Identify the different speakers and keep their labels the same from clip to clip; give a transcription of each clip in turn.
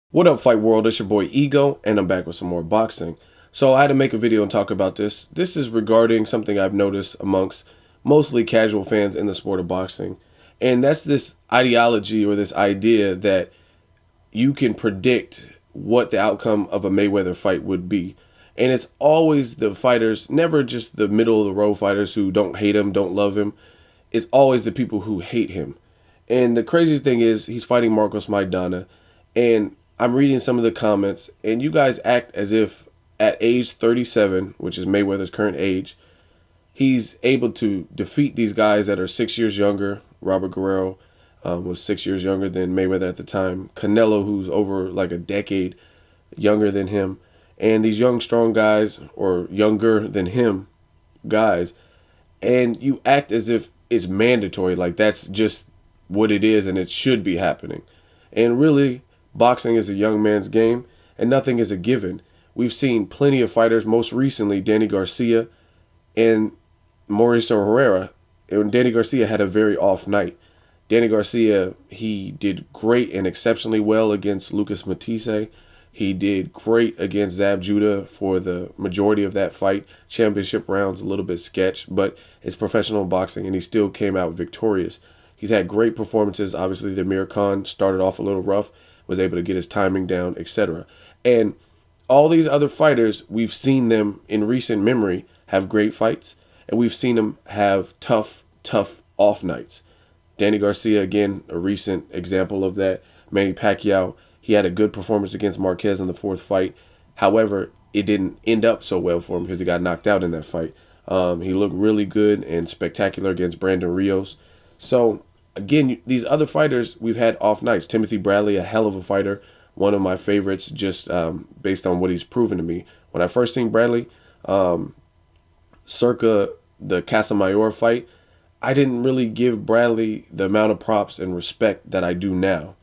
Speaker 1: What up, Fight World? It's your boy Ego, and I'm back with some more boxing. So I had to make a video and talk about this. This is regarding something I've noticed amongst mostly casual fans in the sport of boxing. And that's this ideology or this idea that you can predict what the outcome of a Mayweather fight would be. And it's always the fighters, never just the middle of the road fighters who don't hate him, don't love him. It's always the people who hate him. And the crazy thing is, he's fighting Marcos Maidana. And I'm reading some of the comments, and you guys act as if at age 37, which is Mayweather's current age, he's able to defeat these guys that are 6 years younger. Robert Guerrero was 6 years younger than Mayweather at the time. Canelo, who's over like a decade younger than him. And these young, strong guys, or younger than him guys, and you act as if it's mandatory, like that's just what it is and it should be happening. And really, boxing is a young man's game, and nothing is a given. We've seen plenty of fighters, most recently Danny Garcia and Mauricio Herrera. And Danny Garcia had a very off night. Danny Garcia, he did great and exceptionally well against Lucas Matisse. He did great against Zab Judah for the majority of that fight. Championship rounds, a little bit sketch, but it's professional boxing, and he still came out victorious. He's had great performances. Obviously, the Amir Khan started off a little rough, was able to get his timing down, etc. And all these other fighters, we've seen them in recent memory have great fights, and we've seen them have tough off nights. Danny Garcia, again, a recent example of that. Manny Pacquiao, he had a good performance against Marquez in the fourth fight. However, it didn't end up so well for him because he got knocked out in that fight. He looked really good and spectacular against Brandon Rios. So, again, these other fighters, we've had off nights. Timothy Bradley, a hell of a fighter, one of my favorites just based on what he's proven to me. When I first seen Bradley, circa the Casamayor fight, I didn't really give Bradley the amount of props and respect that I do now.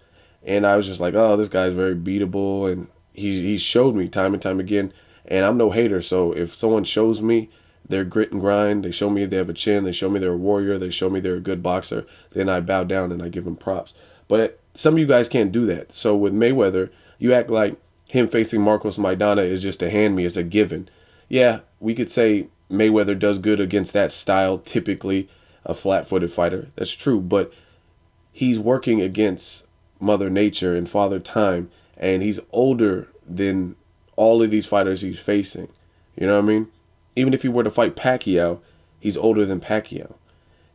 Speaker 1: And I was just like, oh, this guy's very beatable. And he showed me time and time again. And I'm no hater. So if someone shows me their grit and grind, they show me they have a chin, they show me they're a warrior, they show me they're a good boxer, then I bow down and I give them props. But some of you guys can't do that. So with Mayweather, you act like him facing Marcos Maidana is just a hand me, it's a given. Yeah, we could say Mayweather does good against that style, typically a flat-footed fighter. That's true. But he's working against Mother Nature and Father Time, and he's older than all of these fighters he's facing. You know what I mean? Even if he were to fight Pacquiao, he's older than Pacquiao.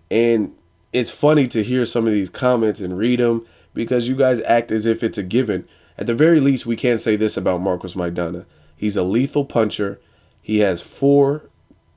Speaker 1: And it's funny to hear some of these comments and read them because you guys act as if it's a given. At the very least, we can say this about Marcos Maidana. He's a lethal puncher. He has 4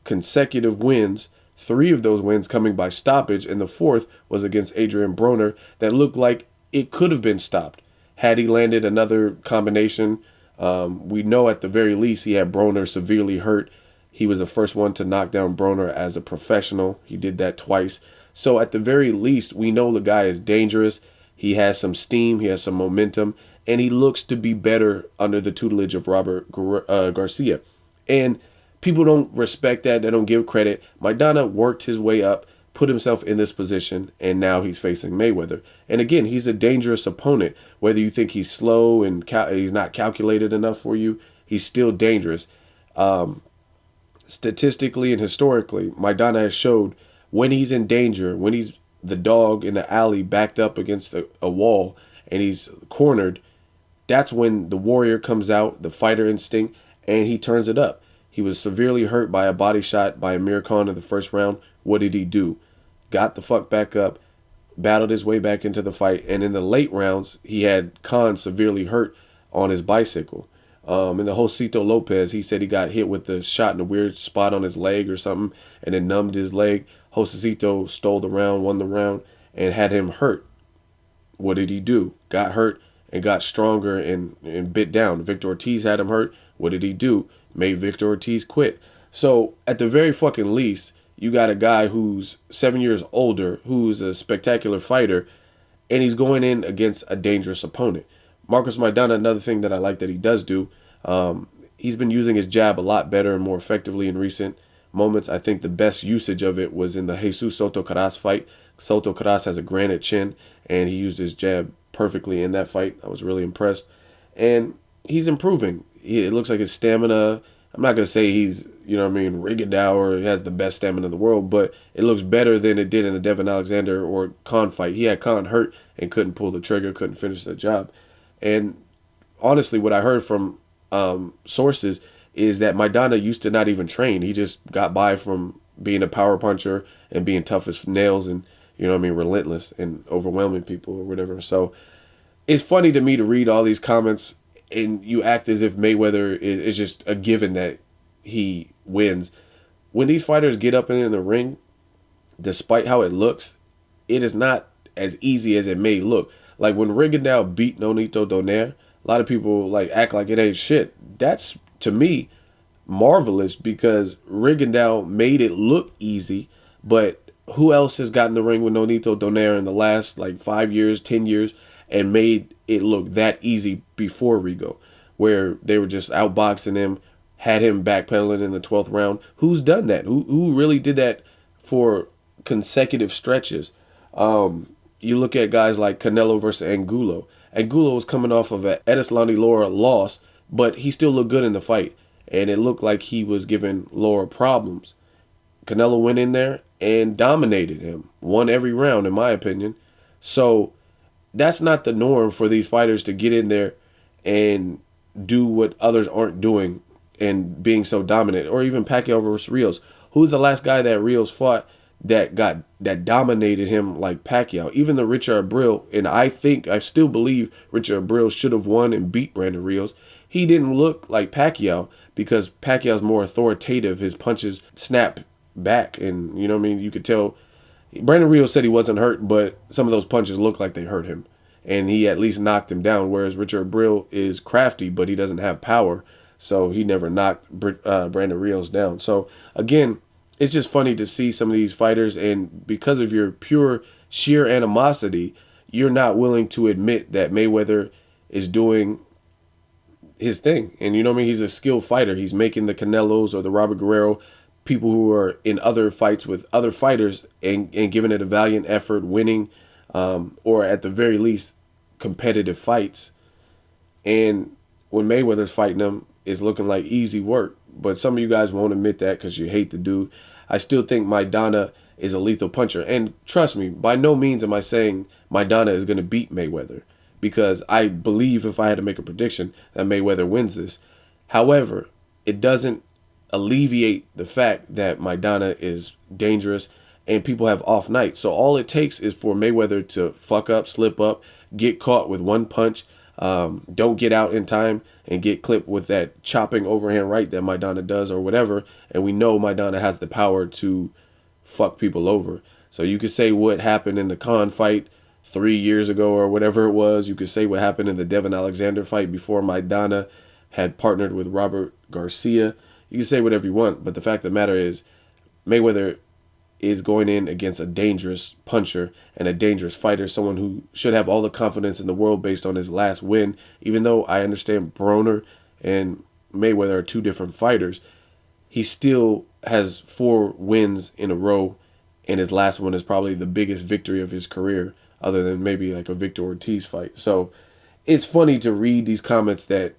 Speaker 1: consecutive wins, 3 of those wins coming by stoppage, and the 4th was against Adrian Broner that looked like it could have been stopped had he landed another combination. We know at the very least he had Broner severely hurt. He was the first one to knock down Broner as a professional. He did that twice. So at the very least, we know the guy is dangerous. He has some steam. He has some momentum. And he looks to be better under the tutelage of Robert Garcia. And people don't respect that. They don't give credit. Maidana worked his way up, put himself in this position, and now he's facing Mayweather. And again, he's a dangerous opponent. Whether you think he's slow and he's not calculated enough for you, he's still dangerous. Statistically and historically, Maidana has showed when he's in danger, when he's the dog in the alley backed up against a wall and he's cornered, that's when the warrior comes out, the fighter instinct, and he turns it up. He was severely hurt by a body shot by Amir Khan in the first round. What did he do? Got the fuck back up, battled his way back into the fight, and in the late rounds, he had Khan severely hurt on his bicycle. In the Josito Lopez, he said he got hit with the shot in a weird spot on his leg or something, and it numbed his leg. Josito stole the round, won the round, and had him hurt. What did he do? Got hurt and got stronger and bit down. Victor Ortiz had him hurt. What did he do? Made Victor Ortiz quit. So at the very fucking least, you got a guy who's 7 years older, who's a spectacular fighter, and he's going in against a dangerous opponent. Marcos Maidana, another thing that I like that he does do, he's been using his jab a lot better and more effectively in recent moments. I think the best usage of it was in the Jesus Soto Caras fight. Soto Caras has a granite chin, and he used his jab perfectly in that fight. I was really impressed. and he's improving. It looks like his stamina. I'm not gonna say he's, Rigondeaux or he has the best stamina in the world, but it looks better than it did in the Devin Alexander or Khan fight. He had Khan hurt and couldn't pull the trigger, couldn't finish the job. And honestly, what I heard from sources is that Maidana used to not even train. He just got by from being a power puncher and being tough as nails and, relentless and overwhelming people or whatever. So it's funny to me to read all these comments and you act as if Mayweather is just a given that he wins. When these fighters get up in the ring, despite how it looks, it is not as easy as it may look. Like when Rigondeaux beat Nonito Donaire, a lot of people like act like it ain't shit. That's, to me, marvelous because Rigondeaux made it look easy, but who else has gotten the ring with Nonito Donaire in the last like 5 years, 10 years, and made it look that easy before Rigo, where they were just outboxing him, had him backpedaling in the 12th round? Who's done that? Who really did that for consecutive stretches? You look at guys like Canelo versus Angulo. Angulo was coming off of an Edeslani Lara loss, but he still looked good in the fight, and it looked like he was giving Lara problems. Canelo went in there and dominated him, won every round, in my opinion. So that's not the norm for these fighters to get in there and do what others aren't doing and being so dominant. Or even Pacquiao versus Rios. Who's the last guy that Rios fought that dominated him like Pacquiao? Even the Richard Abril, and I still believe Richard Abril should have won and beat Brandon Rios. He didn't look like Pacquiao because Pacquiao's more authoritative. His punches snap back, and you could tell. Brandon Rios said he wasn't hurt, but some of those punches look like they hurt him, and he at least knocked him down. Whereas Richard Abril is crafty, but he doesn't have power, so he never knocked Brandon Rios down. So again, it's just funny to see some of these fighters, and because of your pure sheer animosity, you're not willing to admit that Mayweather is doing his thing. And he's a skilled fighter. He's making the Canelos or the Robert Guerrero, people who are in other fights with other fighters and giving it a valiant effort, winning, or at the very least, competitive fights. And when Mayweather's fighting them, it's looking like easy work. But some of you guys won't admit that because you hate the dude. I still think Maidana is a lethal puncher. And trust me, by no means am I saying Maidana is going to beat Mayweather, because I believe, if I had to make a prediction, that Mayweather wins this. However, it doesn't alleviate the fact that Maidana is dangerous and people have off nights. So all it takes is for Mayweather to fuck up, slip up, get caught with one punch, don't get out in time and get clipped with that chopping overhand right that Maidana does or whatever. And we know Maidana has the power to fuck people over. So you could say what happened in the Khan fight 3 years ago or whatever it was. You could say what happened in the Devin Alexander fight before Maidana had partnered with Robert Garcia. You can say whatever you want, but the fact of the matter is Mayweather is going in against a dangerous puncher and a dangerous fighter, someone who should have all the confidence in the world based on his last win. Even though I understand Broner and Mayweather are two different fighters, he still has 4 wins in a row, and his last one is probably the biggest victory of his career, other than maybe like a Victor Ortiz fight. So it's funny to read these comments that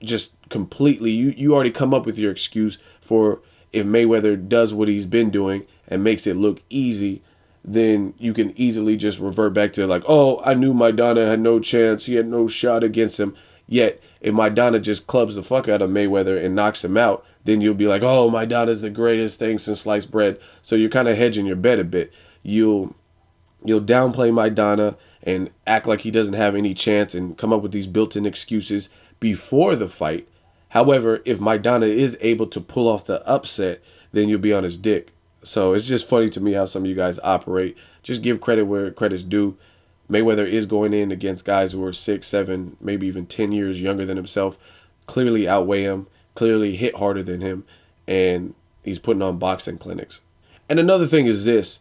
Speaker 1: just completely, you already come up with your excuse for if Mayweather does what he's been doing and makes it look easy, then you can easily just revert back to like, oh, I knew Maidana had no chance. He had no shot against him. Yet, if Maidana just clubs the fuck out of Mayweather and knocks him out, then you'll be like, oh, Maidana's the greatest thing since sliced bread. So you're kind of hedging your bet a bit. You'll downplay Maidana and act like he doesn't have any chance and come up with these built-in excuses before the fight. However, if Maidana is able to pull off the upset, then you'll be on his dick. So it's just funny to me how some of you guys operate. Just give credit where credit's due. Mayweather is going in against guys who are 6, 7, maybe even 10 years younger than himself, clearly outweigh him, clearly hit harder than him, and he's putting on boxing clinics. And another thing is this.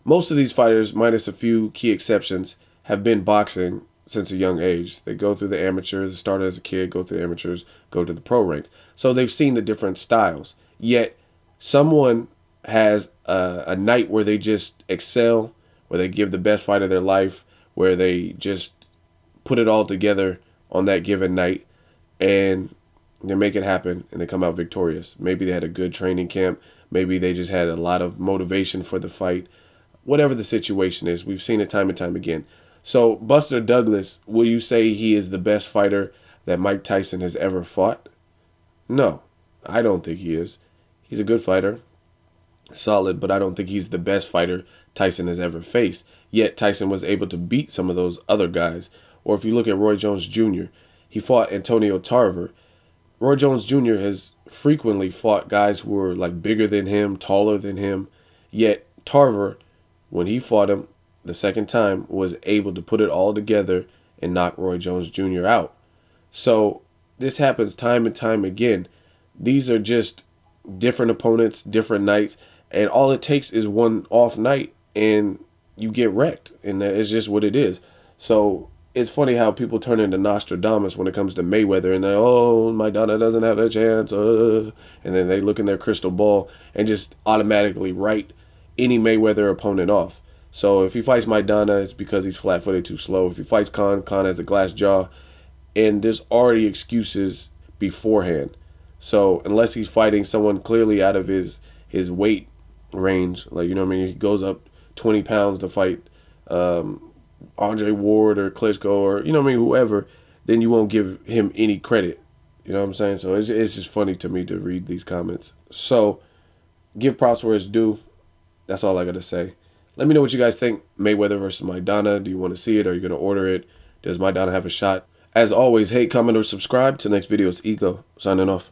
Speaker 1: Most of these fighters, minus a few key exceptions, have been boxing since a young age. They go through the amateurs, started as a kid, go through the amateurs, go to the pro ranks. So they've seen the different styles. Yet someone has a night where they just excel, where they give the best fight of their life, where they just put it all together on that given night, and they make it happen and they come out victorious. Maybe they had a good training camp. Maybe they just had a lot of motivation for the fight. Whatever the situation is, we've seen it time and time again. So, Buster Douglas, will you say he is the best fighter that Mike Tyson has ever fought? No, I don't think he is. He's a good fighter, solid, but I don't think he's the best fighter Tyson has ever faced. Yet Tyson was able to beat some of those other guys. Or if you look at Roy Jones Jr., he fought Antonio Tarver. Roy Jones Jr. has frequently fought guys who were like bigger than him, taller than him. Yet Tarver, when he fought him the second time, was able to put it all together and knock Roy Jones Jr. out. So this happens time and time again. These are just different opponents, different nights, and all it takes is one off night and you get wrecked, and that is just what it is. So it's funny how people turn into Nostradamus when it comes to Mayweather, and they, oh, Maidana doesn't have a chance, and then they look in their crystal ball and just automatically write any Mayweather opponent off. So if he fights Maidana, it's because he's flat-footed, too slow. If he fights Khan has a glass jaw, and there's already excuses beforehand. So unless he's fighting someone clearly out of his weight range, like, you know what I mean, he goes up 20 pounds to fight Andre Ward or Klitschko or, you know what I mean, whoever, then you won't give him any credit. You know what I'm saying? So it's just funny to me to read these comments. So give props where it's due. That's all I got to say. Let me know what you guys think. Mayweather versus Maidana. Do you want to see it? Are you going to order it? Does Maidana have a shot? As always, hate, comment, or subscribe. Till next video, it's Ego signing off.